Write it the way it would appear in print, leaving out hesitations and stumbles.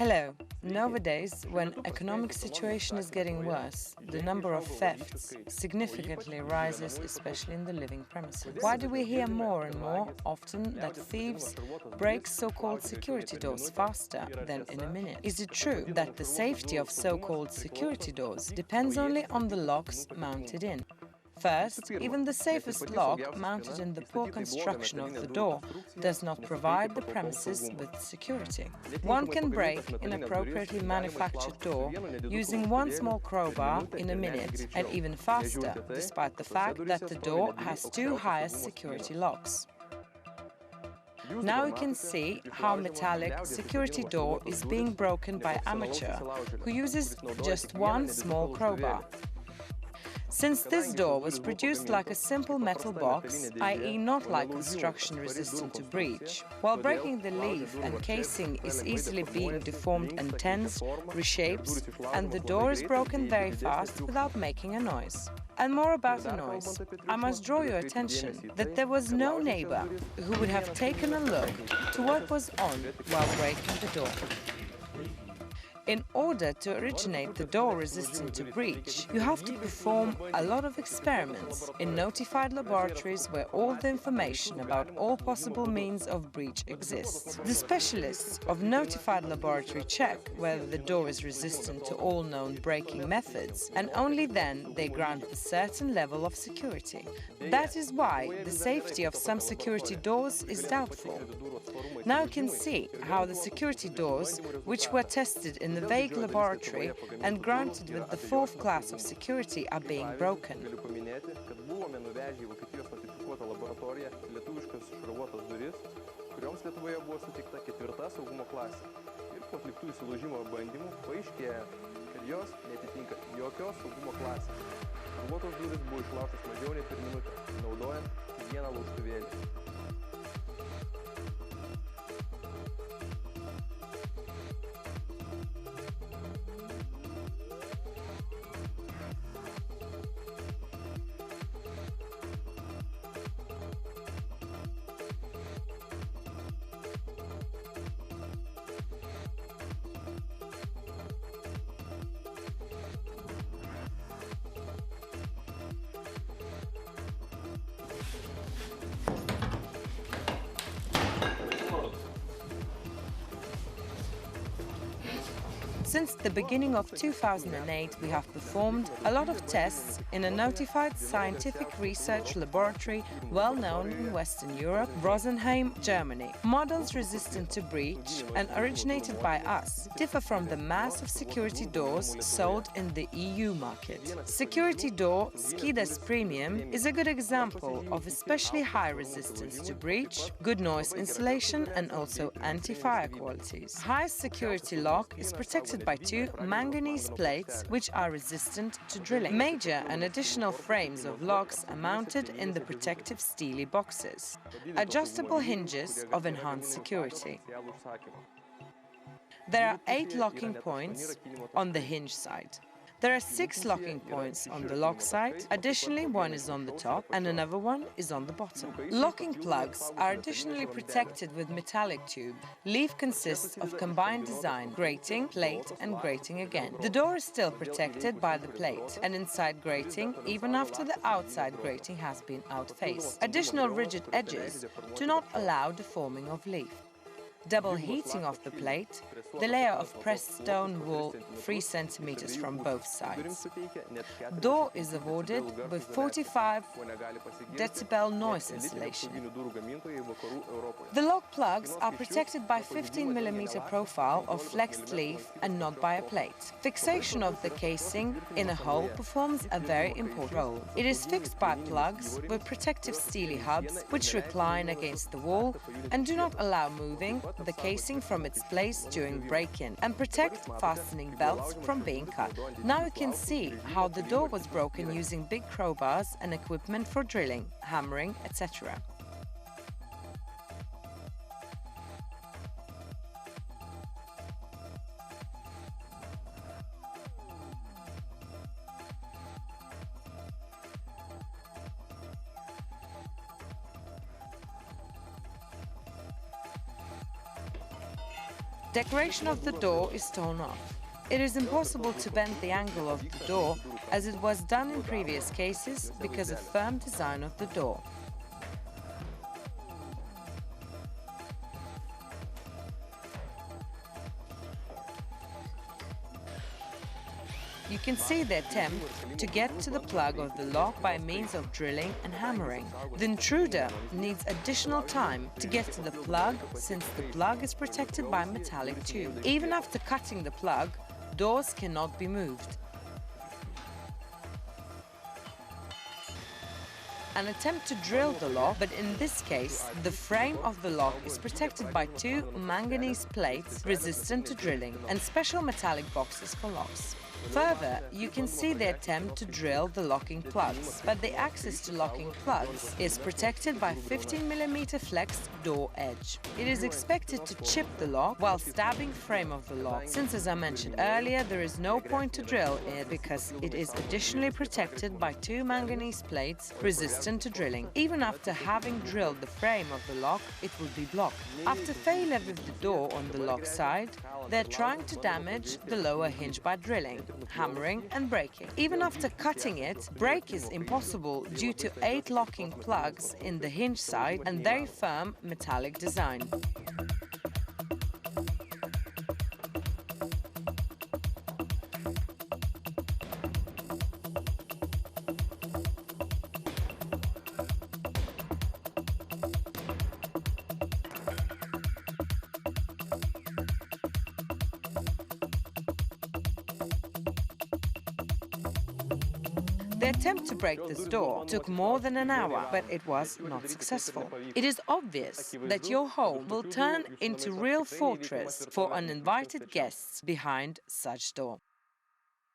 Hello. Nowadays, when economic situation is getting worse, the number of thefts significantly rises, especially in the living premises. Why do we hear more and more often that thieves break so-called security doors faster than in a minute? Is it true that the safety of so-called security doors depends only on the locks mounted in? First, even the safest lock mounted in the poor construction of the door does not provide the premises with security. One can break an appropriately manufactured door using one small crowbar in a minute, and even faster, despite the fact that the door has two highest security locks. Now you can see how metallic security door is being broken by amateur who uses just one small crowbar. Since this door was produced like a simple metal box, i.e. not like construction resistant to breach, while breaking the leaf and casing is easily being deformed and tensed, reshaped, and the door is broken very fast without making a noise. And more about the noise. I must draw your attention that there was no neighbor who would have taken a look to what was on while breaking the door. In order to originate the door resistant to breach, you have to perform a lot of experiments in notified laboratories where all the information about all possible means of breach exists. The specialists of notified laboratory check whether the door is resistant to all known breaking methods, and only then they grant a certain level of security. That is why the safety of some security doors is doubtful. Now you can see how the security doors, which were tested in the vague laboratory and granted with the fourth class of security, are being broken. Since the beginning of 2008, we have performed a lot of tests in a notified scientific research laboratory well known in Western Europe, Rosenheim, Germany. Models resistant to breach and originated by us differ from the mass of security doors sold in the EU market. Security door Skydas Premium is a good example of especially high resistance to breach, good noise insulation, and also anti-fire qualities. Highest security lock is protected by two manganese plates which are resistant to drilling. Major and additional frames of locks are mounted in the protective steely boxes. Adjustable hinges of enhanced security. There are 8 locking points on the hinge side. There are 6 locking points on the lock side. Additionally, one is on the top and another one is on the bottom. Locking plugs are additionally protected with metallic tube. Leaf consists of combined design, grating, plate and grating again. The door is still protected by the plate and inside grating even after the outside grating has been outfaced. Additional rigid edges do not allow deforming of leaf. Double heating of the plate, the layer of pressed stone wool 3 cm from both sides. Door is awarded with 45 decibel noise insulation. The lock plugs are protected by 15 mm profile of flexed leaf and not by a plate. Fixation of the casing in a hole performs a very important role. It is fixed by plugs with protective steely hubs which recline against the wall and do not allow moving the casing from its place during break-in and protect fastening belts from being cut. Now you can see how the door was broken using big crowbars and equipment for drilling, hammering, etc. Decoration of the door is torn off. It is impossible to bend the angle of the door as it was done in previous cases because of firm design of the door. You can see the attempt to get to the plug of the lock by means of drilling and hammering. The intruder needs additional time to get to the plug since the plug is protected by a metallic tube. Even after cutting the plug, doors cannot be moved. An attempt to drill the lock, but in this case, the frame of the lock is protected by two manganese plates resistant to drilling and special metallic boxes for locks. Further, you can see the attempt to drill the locking plugs, but the access to locking plugs is protected by 15mm flexed door edge. It is expected to chip the lock while stabbing frame of the lock, since as I mentioned earlier, there is no point to drill it because it is additionally protected by two manganese plates resistant to drilling. Even after having drilled the frame of the lock, it will be blocked. After failure with the door on the lock side, they're trying to damage the lower hinge by drilling, hammering and breaking. Even after cutting it, break is impossible due to 8 locking plugs in the hinge side and very firm metallic design. The attempt to break this door took more than an hour, but it was not successful. It is obvious that your home will turn into real fortress for uninvited guests behind such door.